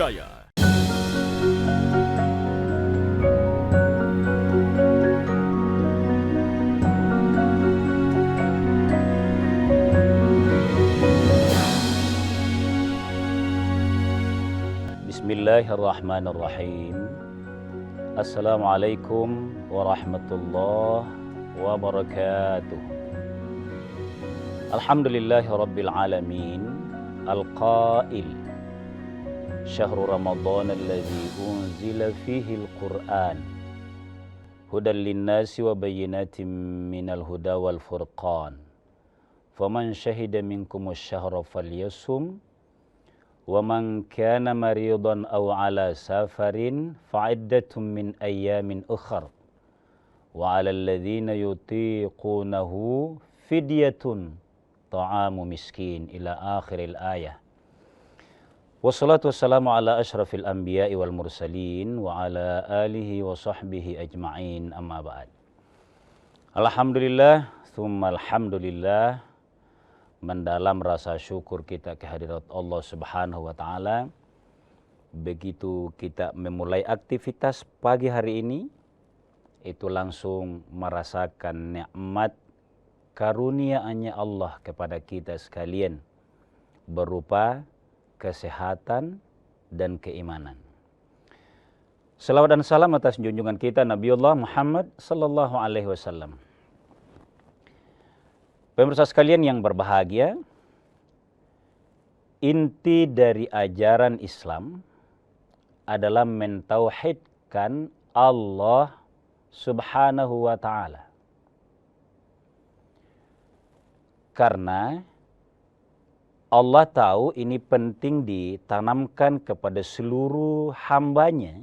terpercaya. Bismillahirrahmanirrahim. Assalamualaikum warahmatullahi wabarakatuh. Alhamdulillahi rabbil alamin. Al-qail Syahru Ramadan alladzi unzila fihi al-Qur'an hudan linnasi wa bayyinatin minal huda wal furqan. Faman syahida minkumus syahra falyasum wa man kana maridan aw ala safarin fa'iddatun min ayyamin ukhar wa 'alal ladzina yutiqunahu fidyatun ta'amu miskin ila akhiril ayah. Wassalatu wassalamu ala asyrafil anbiya'i wal mursalin wa ala alihi wa sahbihi ajma'in, amma ba'd. Alhamdulillah, thumma alhamdulillah. Mendalam rasa syukur kita kehadirat Allah Subhanahu wa Ta'ala. Begitu kita memulai aktivitas pagi hari ini, itu langsung merasakan nikmat karunia-Nya Allah kepada kita sekalian berupa kesehatan dan keimanan. Selawat dan salam atas junjungan kita Nabiullah Muhammad sallallahu alaihi wasallam. Pemirsa sekalian yang berbahagia, inti dari ajaran Islam adalah mentauhidkan Allah Subhanahu wa Ta'ala. Karena Allah tahu ini penting ditanamkan kepada seluruh hambanya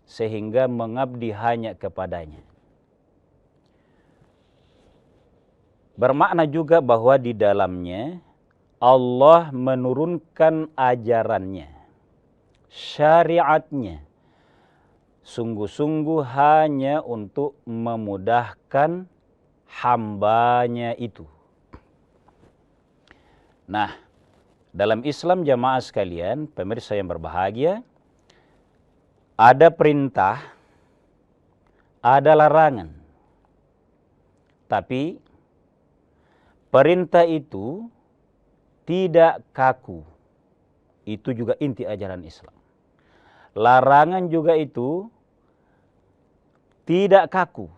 sehingga mengabdi hanya kepadanya. Bermakna juga bahwa di dalamnya Allah menurunkan ajarannya, syariatnya, sungguh-sungguh hanya untuk memudahkan hambanya itu. Nah, dalam Islam jamaah sekalian, pemirsa yang berbahagia, ada perintah, ada larangan. Tapi perintah itu tidak kaku. Itu juga inti ajaran Islam. Larangan juga itu tidak kaku.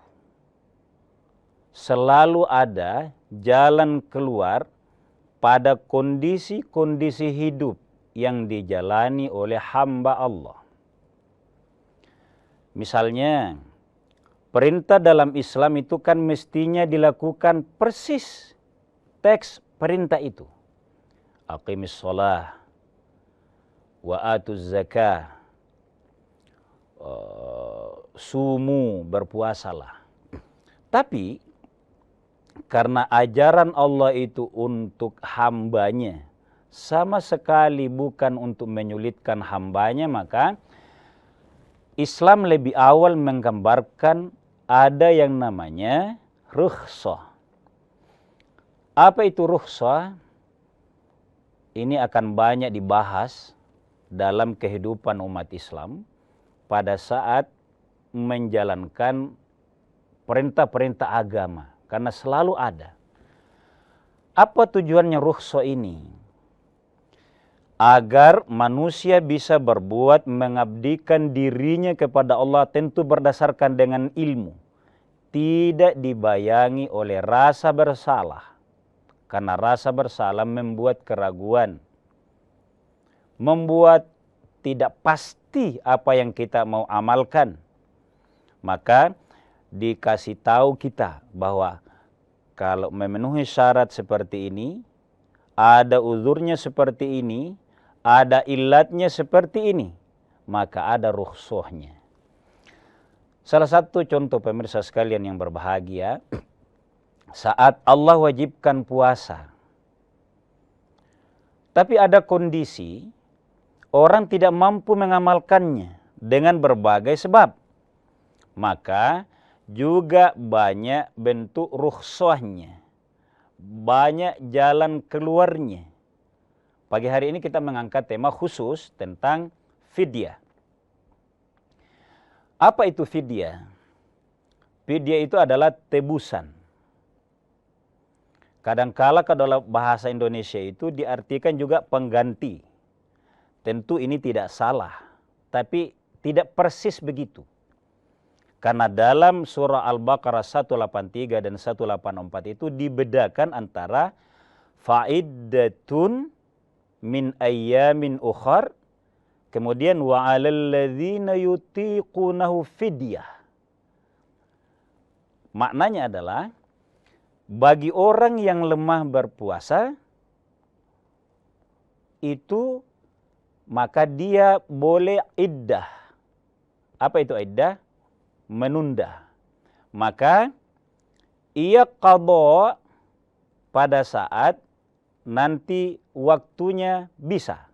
Selalu ada jalan keluar pada kondisi-kondisi hidup yang dijalani oleh hamba Allah. Misalnya, perintah dalam Islam itu kan mestinya dilakukan persis teks perintah itu. Aqimis shalah wa atuz zakah, sumu, berpuasalah. Tapi karena ajaran Allah itu untuk hambanya, sama sekali bukan untuk menyulitkan hambanya, maka Islam lebih awal menggambarkan ada yang namanya rukhsah. Apa itu rukhsah? Ini akan banyak dibahas dalam kehidupan umat Islam pada saat menjalankan perintah-perintah agama. Karena selalu ada. Apa tujuannya rukhsah ini? Agar manusia bisa berbuat mengabdikan dirinya kepada Allah tentu berdasarkan dengan ilmu. Tidak dibayangi oleh rasa bersalah. Karena rasa bersalah membuat keraguan. Membuat tidak pasti apa yang kita mau amalkan. Maka dikasih tahu kita bahwa kalau memenuhi syarat seperti ini, ada uzurnya seperti ini, ada ilatnya seperti ini, maka ada rukhsahnya. Salah satu contoh pemirsa sekalian yang berbahagia, saat Allah wajibkan puasa. Tapi ada kondisi orang tidak mampu mengamalkannya dengan berbagai sebab. Maka juga banyak bentuk rukhsahnya. Banyak jalan keluarnya. Pagi hari ini kita mengangkat tema khusus tentang fidyah. Apa itu fidyah? Fidyah itu adalah tebusan. Kadangkala kalau bahasa Indonesia itu diartikan juga pengganti. Tentu ini tidak salah, tapi tidak persis begitu. Karena dalam surah Al-Baqarah 183 dan 184 itu dibedakan antara fa'iddatun min ayyamin ukhar, kemudian wa 'alal ladzina yutiqunahu fidyah. Maknanya adalah bagi orang yang lemah berpuasa itu maka dia boleh iddah. Apa itu iddah? Menunda. Maka ia qadha pada saat nanti waktunya bisa.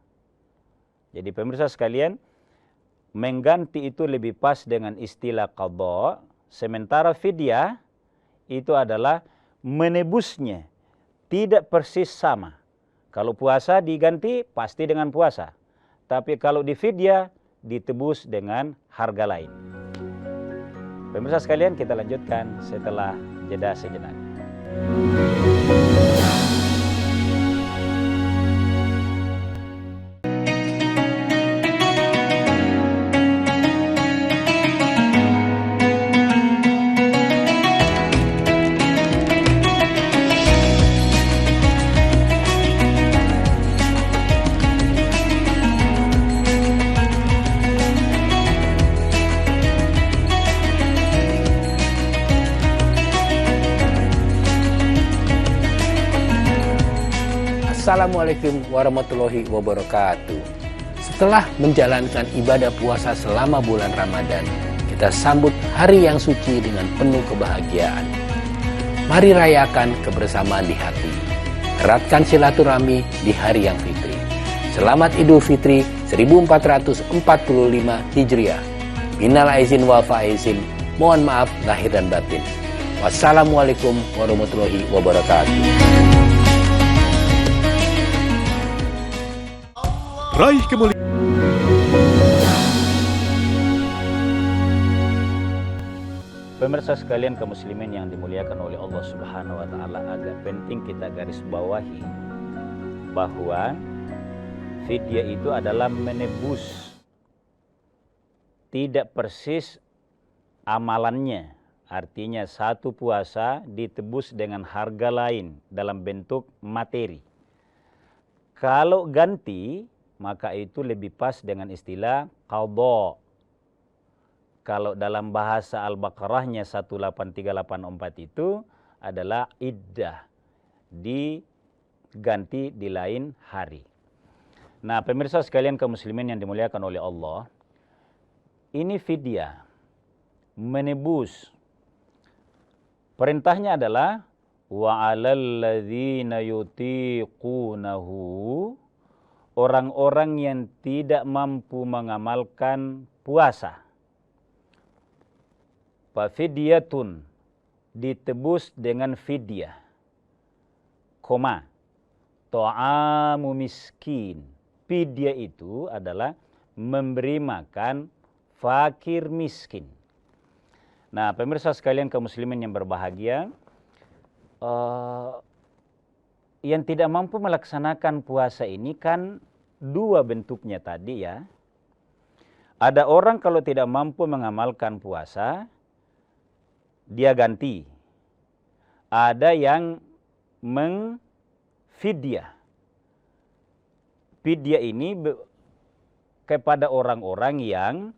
Jadi pemirsa sekalian, mengganti itu lebih pas dengan istilah qadha, sementara fidyah itu adalah menebusnya, tidak persis sama. Kalau puasa diganti pasti dengan puasa, tapi kalau di fidyah ditebus dengan harga lain. Pemirsa sekalian, kita lanjutkan setelah jeda sejenak. Assalamualaikum warahmatullahi wabarakatuh. Setelah menjalankan ibadah puasa selama bulan Ramadan, kita sambut hari yang suci dengan penuh kebahagiaan. Mari rayakan kebersamaan di hati. Eratkan silaturahmi di hari yang fitri. Selamat Idul Fitri 1445 Hijriah. Minal aizin wal faizin. Mohon maaf lahir dan batin. Wassalamualaikum warahmatullahi wabarakatuh. Raih kemuliaan. Pemirsa sekalian kaum muslimin yang dimuliakan oleh Allah Subhanahu wa taala, agak penting kita garis bawahi bahwa fidyah itu adalah menebus, tidak persis amalannya. Artinya satu puasa ditebus dengan harga lain dalam bentuk materi. Kalau ganti, maka itu lebih pas dengan istilah qadha. Kalau dalam bahasa Al-Baqarahnya 18384 itu adalah iddah, diganti di lain hari. Nah, pemirsa sekalian kaum muslimin yang dimuliakan oleh Allah, ini fidyah, menebus. Perintahnya adalah wa 'alal ladzina yutiqunahu, orang-orang yang tidak mampu mengamalkan puasa. Fafidyatun, ditebus dengan fidyah. Koma, ta'amu miskin. Fidyah itu adalah memberi makan fakir miskin. Nah, pemirsa sekalian kaum muslimin yang berbahagia, yang tidak mampu melaksanakan puasa ini kan dua bentuknya tadi ya. Ada orang kalau tidak mampu mengamalkan puasa, dia ganti. Ada yang mengfidyah. Fidyah ini kepada orang-orang yang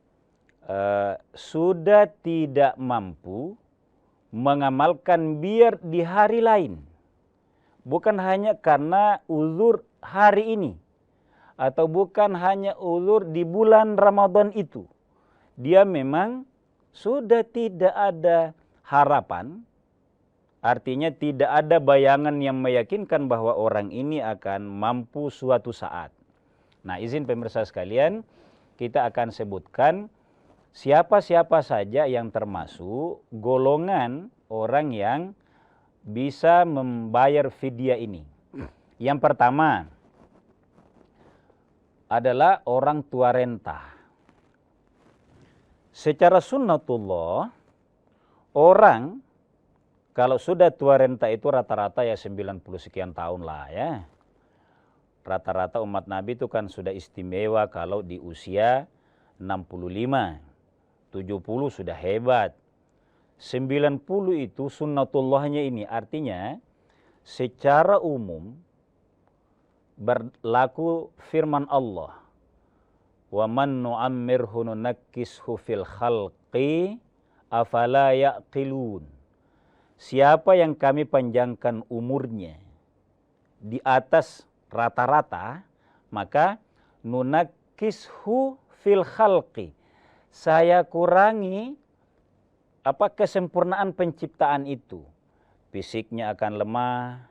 sudah tidak mampu mengamalkan biar di hari lain. Bukan hanya karena uzur hari ini, atau bukan hanya uzur di bulan Ramadan itu. Dia memang sudah tidak ada harapan, artinya tidak ada bayangan yang meyakinkan bahwa orang ini akan mampu suatu saat. Nah, izin pemirsa sekalian, kita akan sebutkan siapa-siapa saja yang termasuk golongan orang yang bisa membayar fidyah ini. Yang pertama, adalah orang tua renta. Secara sunnatullah, orang kalau sudah tua renta itu rata-rata ya 90 sekian tahun lah ya. Rata-rata umat Nabi itu kan sudah istimewa kalau di usia 65, 70 sudah hebat. 90 itu sunnatullahnya ini, artinya secara umum berlaku firman Allah, wa man nu'ammirhu nunakkishu fil khalqi afala yaqilun. Siapa yang kami panjangkan umurnya di atas rata-rata, maka nunakkishu fil khalqi, saya kurangi kesempurnaan penciptaan itu. Fisiknya akan lemah,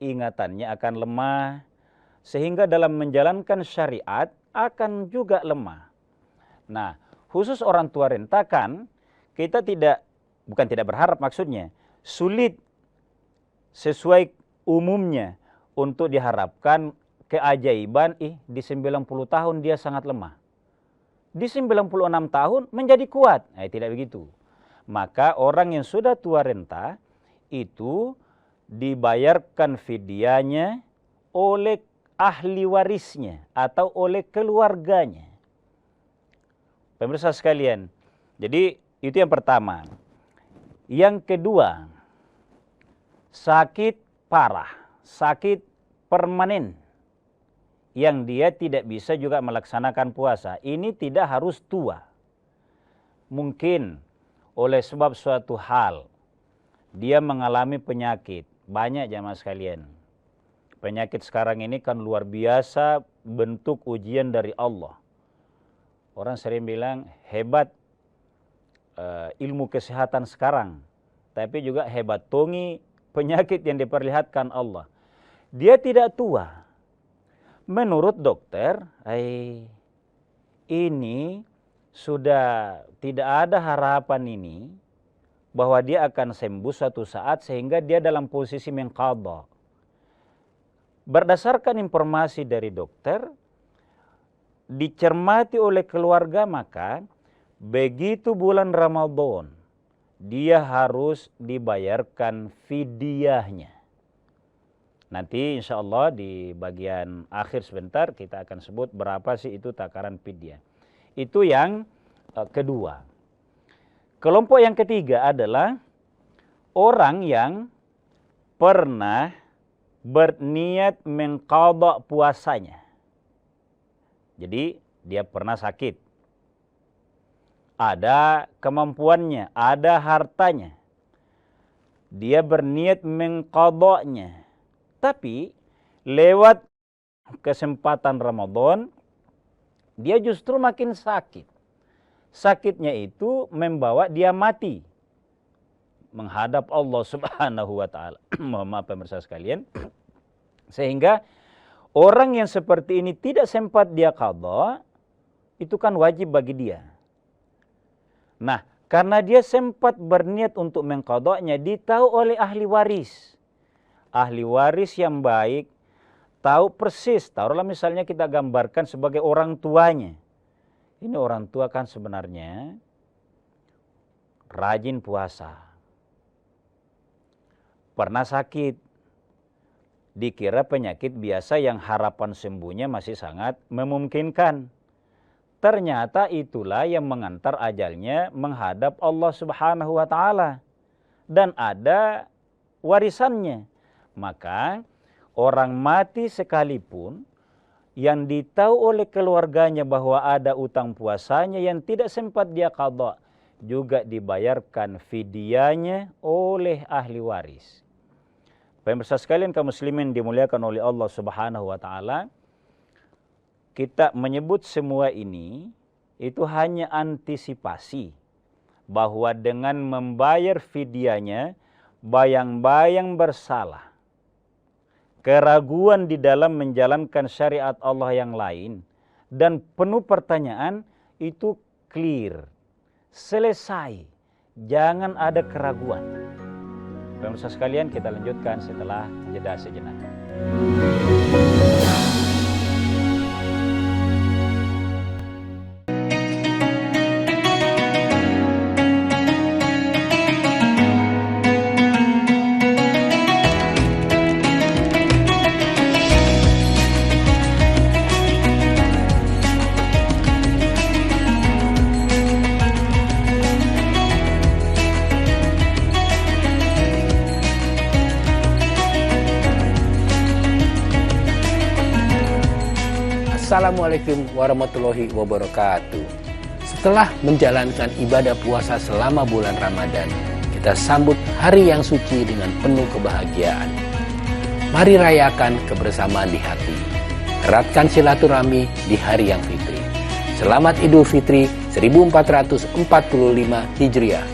ingatannya akan lemah, sehingga dalam menjalankan syariat akan juga lemah. Nah, khusus orang tua renta kan kita bukan tidak berharap, maksudnya sulit sesuai umumnya untuk diharapkan keajaiban di 90 tahun dia sangat lemah. Di 96 tahun menjadi kuat. Nah, tidak begitu. Maka orang yang sudah tua renta itu dibayarkan fidyahnya oleh ahli warisnya atau oleh keluarganya. Pemirsa sekalian, jadi itu yang pertama. Yang kedua, sakit parah, sakit permanen yang dia tidak bisa juga melaksanakan puasa. Ini tidak harus tua. Mungkin oleh sebab suatu hal dia mengalami penyakit. Banyak jamaah sekalian. Penyakit sekarang ini kan luar biasa bentuk ujian dari Allah. Orang sering bilang hebat ilmu kesehatan sekarang. Tapi juga hebat tongi penyakit yang diperlihatkan Allah. Dia tidak tua. Menurut dokter, ini sudah tidak ada harapan ini bahwa dia akan sembuh suatu saat sehingga dia dalam posisi mengqadha. Berdasarkan informasi dari dokter, dicermati oleh keluarga, maka begitu bulan Ramadan dia harus dibayarkan fidyahnya. Nanti insya Allah di bagian akhir sebentar kita akan sebut berapa sih itu takaran fidyah. Itu yang kedua. Kelompok yang ketiga adalah orang yang pernah berniat mengqadha puasanya. Jadi dia pernah sakit. Ada kemampuannya, ada hartanya. Dia berniat mengqadhanya. Tapi lewat kesempatan Ramadan, dia justru makin sakit. Sakitnya itu membawa dia mati. Menghadap Allah Subhanahu wa ta'ala. Mohon maaf pemirsa sekalian. Sehingga orang yang seperti ini tidak sempat dia qadha, itu kan wajib bagi dia. Nah, karena dia sempat berniat untuk mengqadhanya, ditahu oleh ahli waris. Ahli waris yang baik, tahu persis, taruhlah misalnya kita gambarkan sebagai orang tuanya. Ini orang tua kan sebenarnya rajin puasa. Pernah sakit, dikira penyakit biasa yang harapan sembuhnya masih sangat memungkinkan. Ternyata itulah yang mengantar ajalnya menghadap Allah Subhanahu wa ta'ala. Dan ada warisannya. Maka orang mati sekalipun yang ditahu oleh keluarganya bahwa ada utang puasanya yang tidak sempat dia qadha, juga dibayarkan fidyahnya oleh ahli waris. Pemirsa sekalian kaum muslimin dimuliakan oleh Allah Subhanahu wa ta'ala, kita menyebut semua ini itu hanya antisipasi bahwa dengan membayar fidyahnya, bayang-bayang bersalah, keraguan di dalam menjalankan syariat Allah yang lain, dan penuh pertanyaan itu clear, selesai, jangan ada keraguan. Pemirsa sekalian, kita lanjutkan setelah jeda sejenak. Wassalamualaikum warahmatullahi wabarakatuh. Setelah menjalankan ibadah puasa selama bulan Ramadan, kita sambut hari yang suci dengan penuh kebahagiaan. Mari rayakan kebersamaan di hati. Eratkan silaturahmi di hari yang fitri. Selamat Idul Fitri 1445 Hijriah.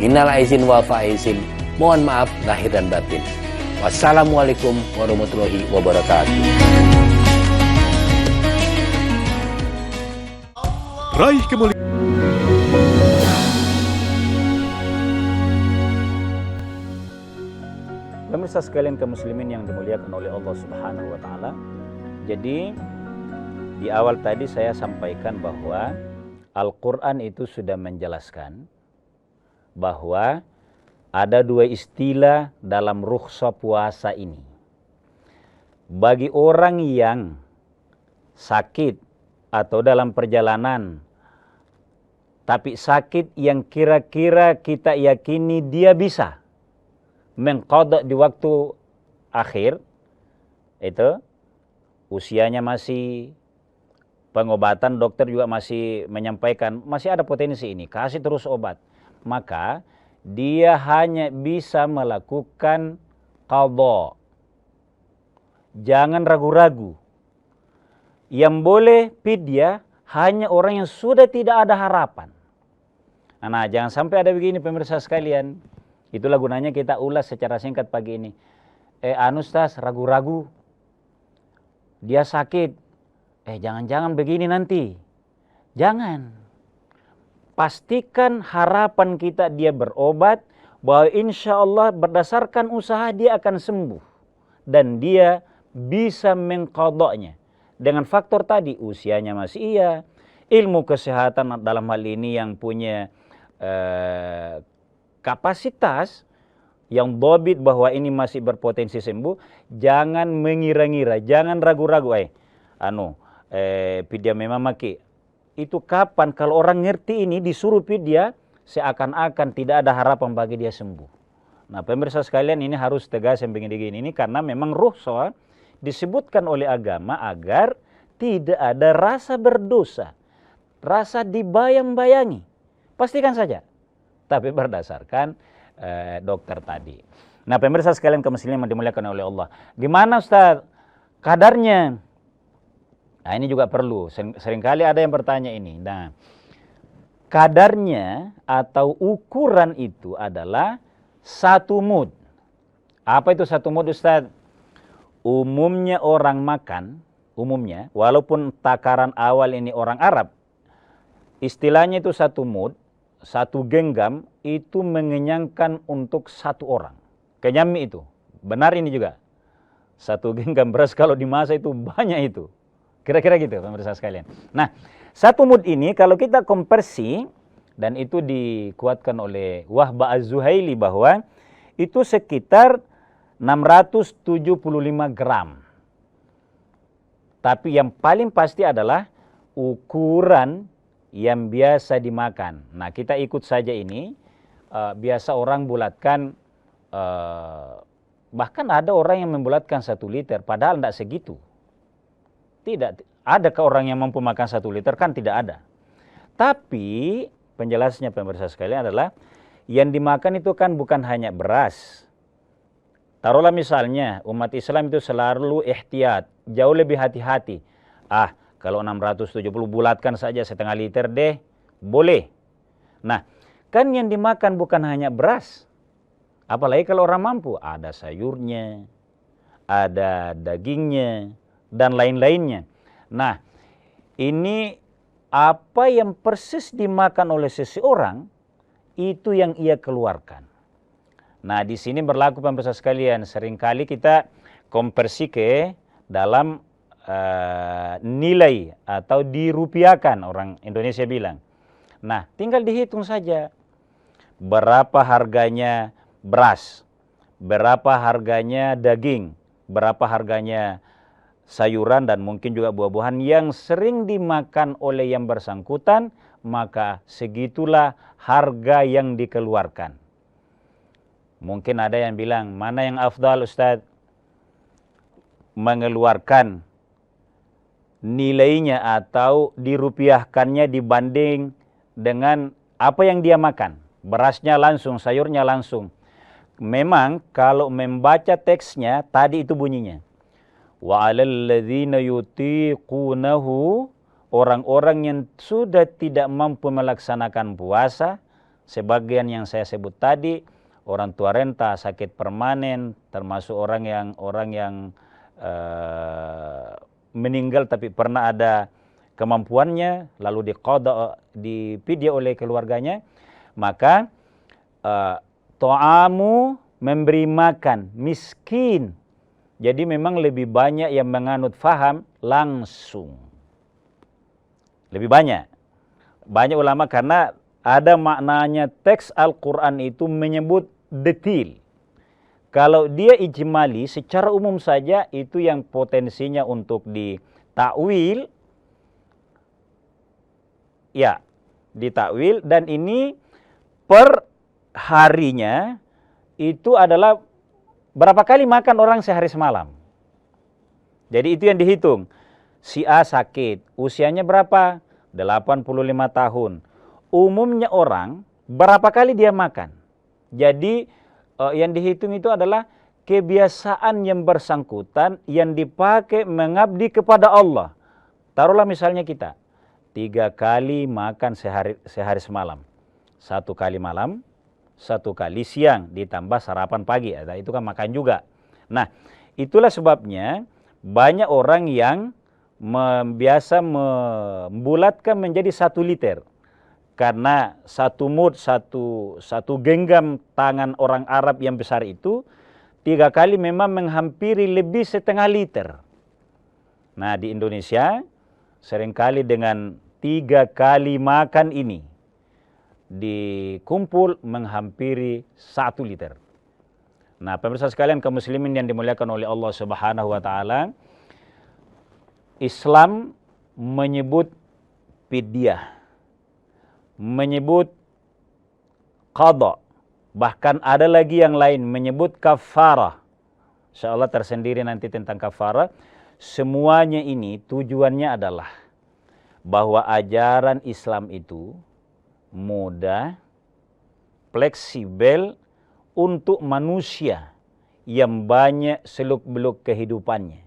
Minal aizin wal faizin. Mohon maaf lahir dan batin. Wassalamualaikum warahmatullahi wabarakatuh. Raih kemuliaan. Pemirsa sekalian kaum muslimin yang dimuliakan oleh Allah Subhanahu wa taala. Jadi di awal tadi saya sampaikan bahwa Al-Qur'an itu sudah menjelaskan bahwa ada dua istilah dalam rukhsah puasa ini. Bagi orang yang sakit atau dalam perjalanan, tapi sakit yang kira-kira kita yakini dia bisa mengqadha di waktu akhir, itu usianya masih, pengobatan dokter juga masih menyampaikan masih ada potensi ini, kasih terus obat, maka dia hanya bisa melakukan qadha. Jangan ragu-ragu. Yang boleh fidyah hanya orang yang sudah tidak ada harapan. Nah, jangan sampai ada begini pemirsa sekalian. Itulah gunanya kita ulas secara singkat pagi ini. Ustaz, ragu-ragu. Dia sakit. Jangan-jangan begini nanti. Jangan. Pastikan harapan kita dia berobat, bahwa insya Allah berdasarkan usaha dia akan sembuh. Dan dia bisa mengqadhanya. Dengan faktor tadi, usianya masih iya, ilmu kesehatan dalam hal ini yang punya kapasitas, yang dhabit bahwa ini masih berpotensi sembuh, jangan mengira-ngira, jangan ragu-ragu. Fidyah memang maki. Itu kapan kalau orang ngerti ini disuruh fidyah, seakan-akan tidak ada harapan bagi dia sembuh. Nah, pemirsa sekalian, ini harus tegas yang begini-begini ini karena memang rukhsah disebutkan oleh agama agar tidak ada rasa berdosa, rasa dibayang-bayangi. Pastikan saja, tapi berdasarkan dokter tadi. Nah, pemirsa sekalian kaum muslimin yang dimuliakan oleh Allah, gimana Ustaz kadarnya? Nah, ini juga perlu. Seringkali ada yang bertanya ini. Nah, kadarnya atau ukuran itu adalah 1 mud. Apa itu 1 mud, Ustaz? Umumnya orang makan, walaupun takaran awal ini orang Arab, istilahnya itu 1 mud, 1 genggam, itu mengenyangkan untuk 1 orang. Kenyami itu. Benar ini juga. 1 genggam beras kalau dimasak itu banyak itu. Kira-kira gitu pemirsa sekalian. Nah, 1 mud ini kalau kita konversi, dan itu dikuatkan oleh Wahbah Az-Zuhaili bahwa itu sekitar 675 gram. Tapi yang paling pasti adalah ukuran yang biasa dimakan. Nah, kita ikut saja ini. Biasa orang bulatkan, bahkan ada orang yang membulatkan 1 liter, padahal tidak segitu. Tidak, adakah orang yang mampu makan 1 liter? Kan tidak ada. Tapi penjelasnya pemirsa sekalian adalah yang dimakan itu kan bukan hanya beras. Taruhlah misalnya umat Islam itu selalu ihtiyat, jauh lebih hati-hati. Kalau 670 bulatkan saja 1/2 liter deh, boleh. Nah, kan yang dimakan bukan hanya beras. Apalagi kalau orang mampu, ada sayurnya, ada dagingnya, dan lain-lainnya. Nah, ini apa yang persis dimakan oleh seseorang, itu yang ia keluarkan. Nah, di sini berlaku pemirsa sekalian, seringkali kita konversi ke dalam nilai atau dirupiahkan, orang Indonesia bilang. Nah, tinggal dihitung saja berapa harganya beras, berapa harganya daging, berapa harganya sayuran, dan mungkin juga buah-buahan yang sering dimakan oleh yang bersangkutan, maka segitulah harga yang dikeluarkan. Mungkin ada yang bilang, mana yang afdal Ustaz? Mengeluarkan nilainya atau dirupiahkannya dibanding dengan apa yang dia makan. Berasnya langsung, sayurnya langsung. Memang kalau membaca teksnya tadi itu bunyinya. Wa 'alal ladzina yutiqunahu, orang-orang yang sudah tidak mampu melaksanakan puasa, sebagian yang saya sebut tadi, orang tua renta, sakit permanen, termasuk orang yang meninggal tapi pernah ada kemampuannya, lalu diqada, dipidya oleh keluarganya, maka ta'amu, memberi makan, miskin. Jadi memang lebih banyak yang menganut faham langsung. Lebih banyak. Banyak ulama karena ada maknanya teks Al-Quran itu menyebut detil. Kalau dia ijmali secara umum saja itu yang potensinya untuk ditakwil, ya ditakwil, dan ini per harinya itu adalah berapa kali makan orang sehari semalam. Jadi itu yang dihitung. Si A sakit, usianya berapa? 85 tahun. Umumnya orang berapa kali dia makan. Jadi yang dihitung itu adalah kebiasaan yang bersangkutan yang dipakai mengabdi kepada Allah. Taruhlah misalnya kita 3 kali makan sehari semalam. 1 kali malam, 1 kali siang, ditambah sarapan pagi. Itu kan makan juga. Nah, itulah sebabnya banyak orang yang biasa membulatkan menjadi 1 liter. Karena 1 mud, satu genggam tangan orang Arab yang besar itu 3 kali memang menghampiri lebih setengah liter. Nah, di Indonesia seringkali dengan 3 kali makan ini dikumpul menghampiri 1 liter. Nah, pemirsa sekalian kaum muslimin yang dimuliakan oleh Allah Subhanahu wa taala, Islam menyebut fidyah, menyebut qada, bahkan ada lagi yang lain menyebut kafarah. Insyaallah tersendiri nanti tentang kafarah. Semuanya ini tujuannya adalah bahwa ajaran Islam itu mudah, fleksibel untuk manusia yang banyak seluk-beluk kehidupannya,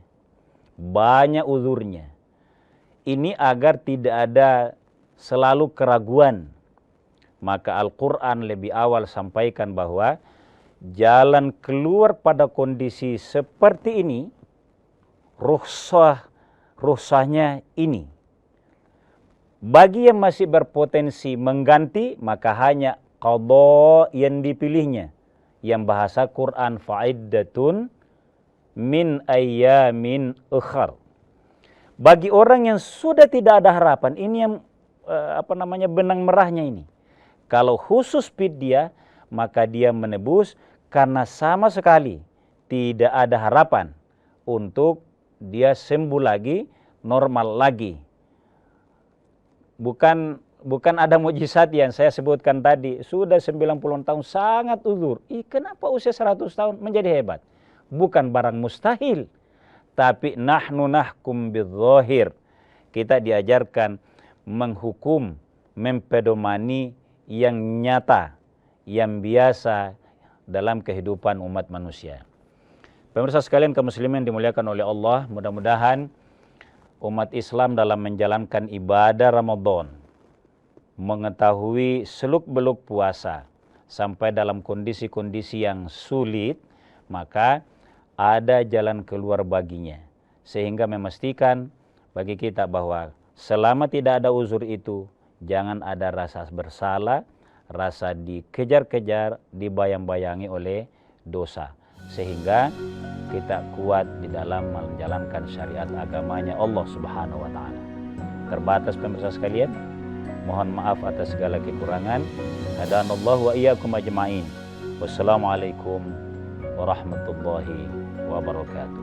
banyak uzurnya. Ini agar tidak ada selalu keraguan. Maka Al-Quran lebih awal sampaikan bahwa jalan keluar pada kondisi seperti ini, rukhsahnya ini. Bagi yang masih berpotensi mengganti, maka hanya qada yang dipilihnya, yang bahasa Quran fa'iddatun min ayyamin ukhar. Bagi orang yang sudah tidak ada harapan, ini yang benang merahnya ini. Kalau khusus fidyah, maka dia menebus karena sama sekali tidak ada harapan untuk dia sembuh lagi, normal lagi. Bukan ada mukjizat yang saya sebutkan tadi, sudah 90 tahun sangat uzur. Kenapa usia 100 tahun menjadi hebat? Bukan barang mustahil, tapi nahnu nahkum bidzahir. Kita diajarkan menghukum, mempedomani yang nyata, yang biasa dalam kehidupan umat manusia. Pemirsa sekalian kaum muslimin dimuliakan oleh Allah, mudah-mudahan umat Islam dalam menjalankan ibadah Ramadan, mengetahui seluk-beluk puasa sampai dalam kondisi-kondisi yang sulit, maka ada jalan keluar baginya. Sehingga memastikan bagi kita bahwa selama tidak ada uzur itu, jangan ada rasa bersalah, rasa dikejar-kejar, dibayang-bayangi oleh dosa. Sehingga kita kuat di dalam menjalankan syariat agamanya Allah Subhanahu wa taala. Terbatas pemirsa sekalian, mohon maaf atas segala kekurangan. Hadanallahu wa iyyakum ajma'in. Wassalamualaikum warahmatullahi wabarakatuh.